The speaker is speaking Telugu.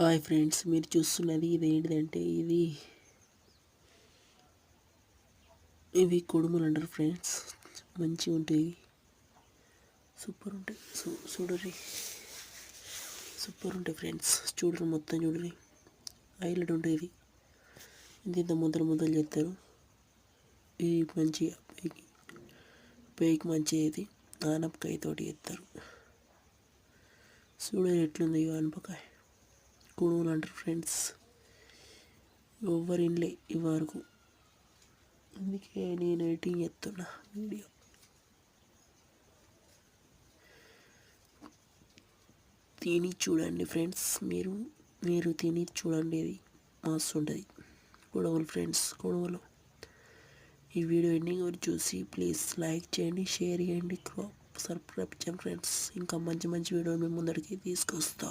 హాయ్ ఫ్రెండ్స్, మీరు చూస్తున్నది ఇదేంటిదంటే ఇవి కుడుములు అంటారు ఫ్రెండ్స్. మంచిగా ఉంటాయి, సూపర్ ఉంటాయి. చూడరి, సూపర్ ఉంటాయి ఫ్రెండ్స్. చూడరు, మొత్తం చూడరి, హైలైట్ ఉంటుంది. ఇంత ముద్దలు చేస్తారు. ఇది మంచిగా పేకి మంచిగా ఇది ఆనపకాయతోటి చేస్తారు. చూడరు ఎట్లుంది ఆనపకాయ. కుడుములు అంటారు ఫ్రెండ్స్. ఎవ్వరు ఇన్లే ఈ వరకు, అందుకే నేను ఎడిటింగ్ చేస్తున్నా వీడియో. తిని చూడండి ఫ్రెండ్స్, మీరు తిని చూడండి. ఇది మస్తు ఉంటుంది కుడుములు ఫ్రెండ్స్. కుడుములు ఈ వీడియో ఎండింగ్ వరకు చూసి ప్లీజ్ లైక్ చేయండి, షేర్ చేయండి, సబ్స్క్రైబ్ చేయండి ఫ్రెండ్స్. ఇంకా మంచి మంచి వీడియో మీ ముందరికి తీసుకొస్తా.